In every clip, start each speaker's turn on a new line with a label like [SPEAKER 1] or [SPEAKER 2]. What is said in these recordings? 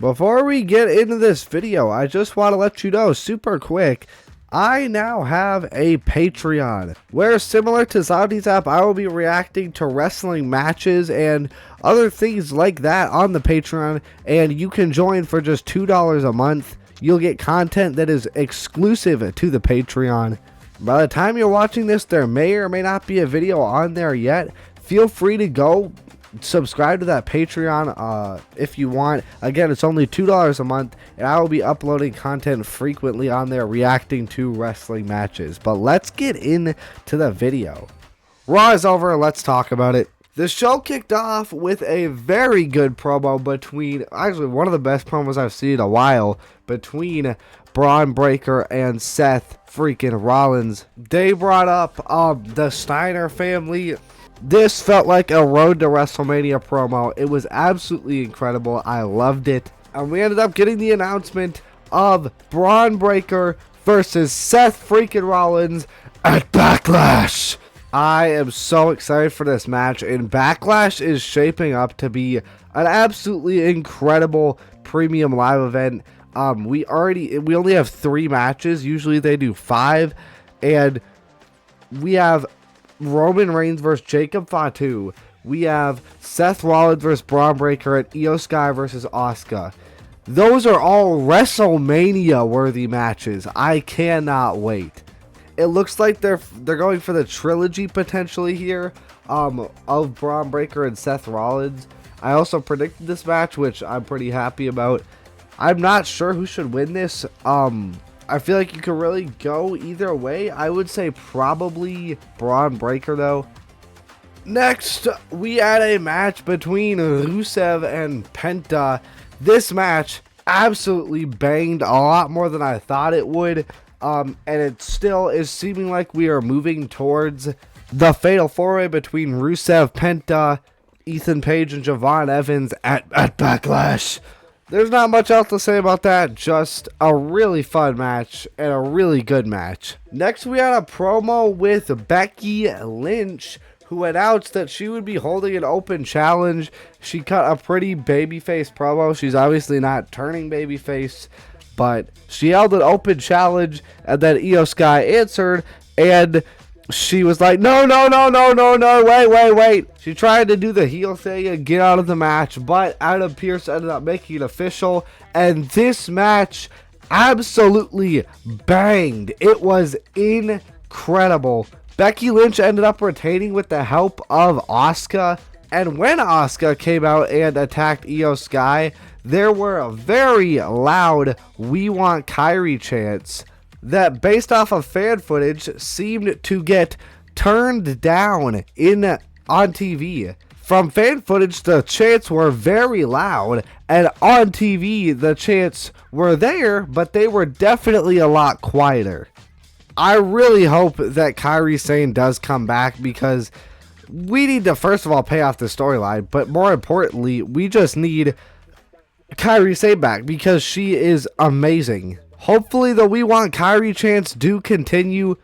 [SPEAKER 1] Before we get into this video, I just want to let you know super quick, I now have a Patreon where, similar to SawyerTheLatte, I will be reacting to wrestling matches and other things like that on the Patreon, and you can join for just $2 a month. You'll get content that is exclusive to the Patreon. By the time you're watching this, there may or may not be a video on there yet. Feel free to go subscribe to that Patreon if you want. Again, it's only $2 a month, and I will be uploading content frequently on there reacting to wrestling matches. But let's get into the video. Raw is over, let's talk about it. The show kicked off with a very good promo between, actually one of the best promos I've seen in a while, between Braun Breaker and Seth freaking Rollins. They brought up the Steiner family. This felt like a Road to WrestleMania promo. It was absolutely incredible. I loved it. And we ended up getting the announcement of Braun Breaker versus Seth freaking Rollins at Backlash. I am so excited for this match, and Backlash is shaping up to be an absolutely incredible premium live event. We only have 3 matches. Usually they do 5, and we have Roman Reigns versus Jacob Fatu. We have Seth Rollins versus Braun Breaker and Io Sky versus Asuka. Those are all WrestleMania worthy matches. I cannot wait. It looks like they're going for the trilogy potentially here of Braun Breaker and Seth Rollins. I also predicted this match, which I'm pretty happy about. I'm not sure who should win this. I feel like you could really go either way. I would say probably Braun Breaker, though. Next, we had a match between Rusev and Penta. This match absolutely banged a lot more than I thought it would. And it still is seeming like we are moving towards the Fatal 4-Way between Rusev, Penta, Ethan Page, and Javon Evans at Backlash. There's not much else to say about that, just a really fun match and a really good match. Next, we had a promo with Becky Lynch, who announced that she would be holding an open challenge. She cut a pretty babyface promo. She's obviously not turning babyface, but she held an open challenge, and then Io Sky answered, and she was like, no, wait. She tried to do the heel thing and get out of the match, but Adam Pearce ended up making it official, and this match absolutely banged. It was incredible. Becky Lynch ended up retaining with the help of Asuka, and when Asuka came out and attacked Io Sky, there were a very loud "We Want Kairi" chants that, based off of fan footage, seemed to get turned down on TV. From fan footage, the chants were very loud, and on TV, the chants were there, but they were definitely a lot quieter. I really hope that Kairi Sane does come back, because we need to, first of all, pay off the storyline, but more importantly, we just need Kairi Sane back, because she is amazing. Hopefully the "We Want Kairi" chants do continue.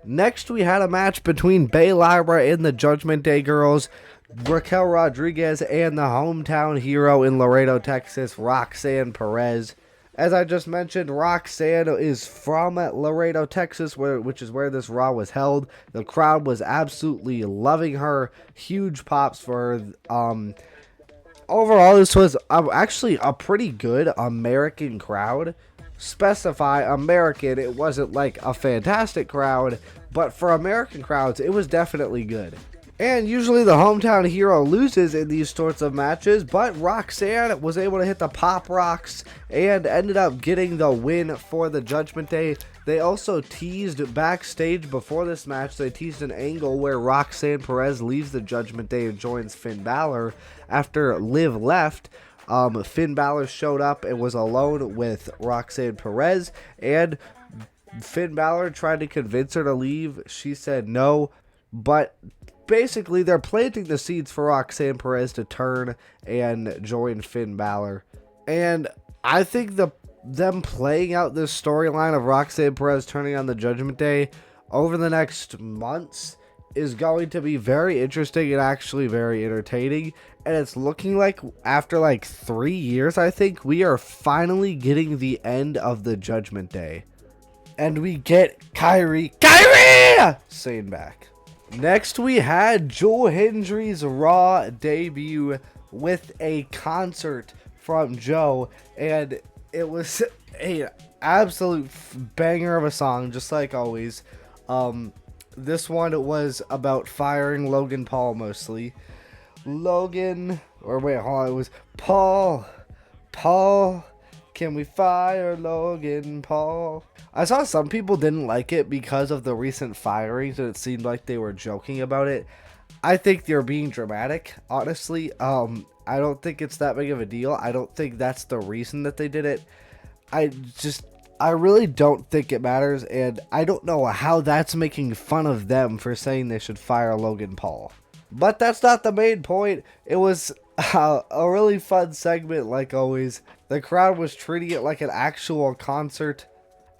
[SPEAKER 1] Next, we had a match between Bay Lyra and the Judgment Day girls, Raquel Rodriguez, and the hometown hero in Laredo, Texas, Roxanne Perez. As I just mentioned, Roxanne is from Laredo, Texas, which is where this Raw was held. The crowd was absolutely loving her. Huge pops for her. Overall, this was actually a pretty good American crowd. Specify American, it wasn't like a fantastic crowd, but for American crowds, it was definitely good. And usually the hometown hero loses in these sorts of matches, but Roxanne was able to hit the pop rocks and ended up getting the win for the Judgment Day. They also teased backstage before this match, they teased an angle where Roxanne Perez leaves the Judgment Day and joins Finn Balor after Liv left. Finn Balor showed up and was alone with Roxanne Perez, and Finn Balor tried to convince her to leave. She said no, but basically they're planting the seeds for Roxanne Perez to turn and join Finn Balor. And I think them playing out this storyline of Roxanne Perez turning on the Judgment Day over the next months is going to be very interesting and actually very entertaining. And it's looking like after like 3 years, I think, we are finally getting the end of the Judgment Day. And we get Kairi saying back. Next, we had Joe Hendry's Raw debut with a concert from Joe, and it was a absolute banger of a song, just like always. This one was about firing Logan Paul mostly. It was Paul, can we fire Logan Paul? I saw some people didn't like it because of the recent firings, and it seemed like they were joking about it. I think they're being dramatic, honestly. I don't think it's that big of a deal. I don't think that's the reason that they did it. I really don't think it matters, and I don't know how that's making fun of them for saying they should fire Logan Paul. But that's not the main point. It was a really fun segment, like always. The crowd was treating it like an actual concert.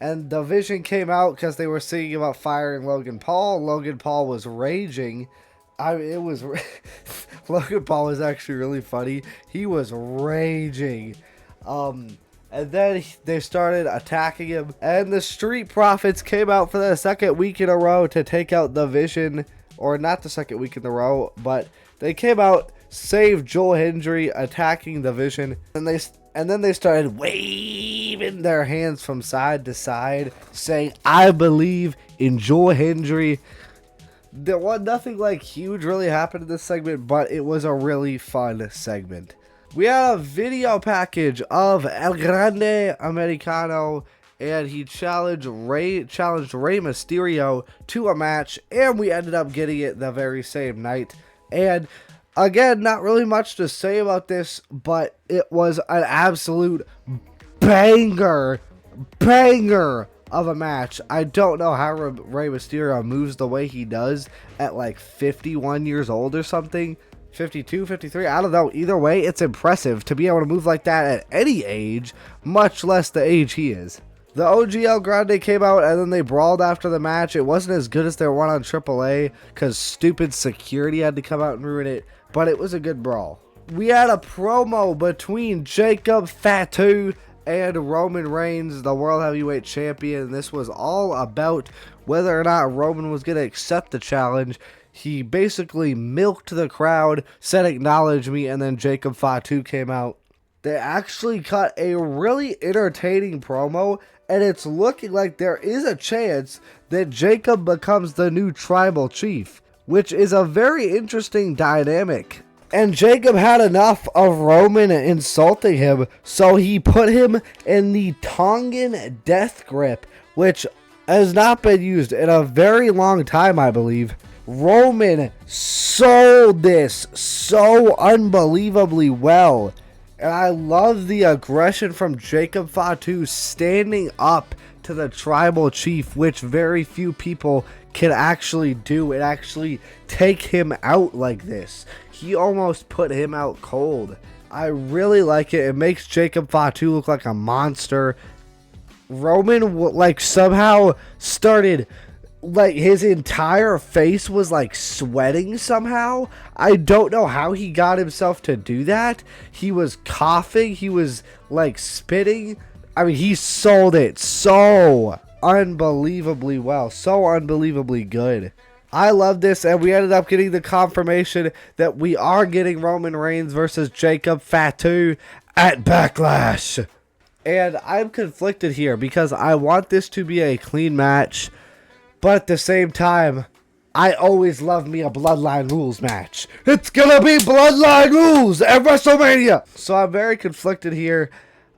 [SPEAKER 1] And the Vision came out because they were singing about firing Logan Paul. Logan Paul was raging. Logan Paul was actually really funny. He was raging. And then they started attacking him. And the Street Profits came out for the second week in a row to take out the Vision. Or not the second week in a row, but they came out, saved Joel Hendry, attacking the Vision. And then they started waving their hands from side to side, saying, "I believe in Joel Hendry." Nothing like huge really happened in this segment, but it was a really fun segment. We had a video package of El Grande Americano, and he challenged Rey Mysterio to a match, and we ended up getting it the very same night. And again, not really much to say about this, but it was an absolute banger of a match. I don't know how Rey Mysterio moves the way he does at like 51 years old or something. 52, 53, I don't know. Either way, it's impressive to be able to move like that at any age, much less the age he is. The OG El Grande came out, and then they brawled after the match. It wasn't as good as their one on AAA because stupid security had to come out and ruin it, but it was a good brawl. We had a promo between Jacob Fatu and Roman Reigns, the World Heavyweight Champion, and this was all about whether or not Roman was going to accept the challenge. He basically milked the crowd, said "acknowledge me," and then Jacob Fatu came out. They actually cut a really entertaining promo, and it's looking like there is a chance that Jacob becomes the new tribal chief, which is a very interesting dynamic. And Jacob had enough of Roman insulting him, so he put him in the Tongan Death Grip, which has not been used in a very long time, I believe. Roman sold this so unbelievably well. And I love the aggression from Jacob Fatu standing up to the tribal chief, which very few people can actually do and actually take him out like this. He almost put him out cold. I really like it. It makes Jacob Fatu look like a monster. Roman somehow started, his entire face was sweating somehow. I don't know how he got himself to do that. He was coughing. He was spitting. I mean, he sold it so unbelievably well. So unbelievably good. I love this, and we ended up getting the confirmation that we are getting Roman Reigns versus Jacob Fatu at Backlash. And I'm conflicted here because I want this to be a clean match. But at the same time, I always love me a Bloodline Rules match. It's gonna be Bloodline Rules at WrestleMania! So I'm very conflicted here.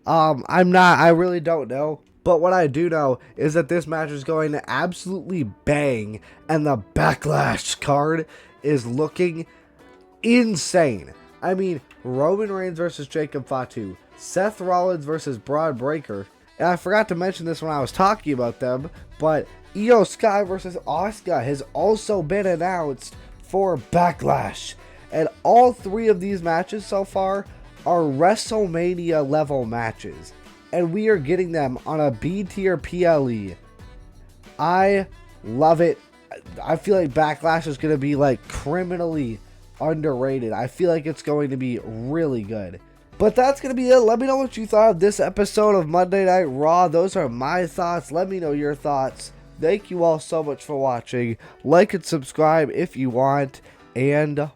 [SPEAKER 1] I really don't know. But what I do know is that this match is going to absolutely bang. And the Backlash card is looking insane. I mean, Roman Reigns versus Jacob Fatu. Seth Rollins versus Braun Breaker. And I forgot to mention this when I was talking about them, but Io Sky versus Asuka has also been announced for Backlash. And all three of these matches so far are WrestleMania level matches. And we are getting them on a B tier PLE. I love it. I feel like Backlash is going to be like criminally underrated. I feel like it's going to be really good. But that's going to be it. Let me know what you thought of this episode of Monday Night Raw. Those are my thoughts. Let me know your thoughts. Thank you all so much for watching. Like and subscribe if you want. And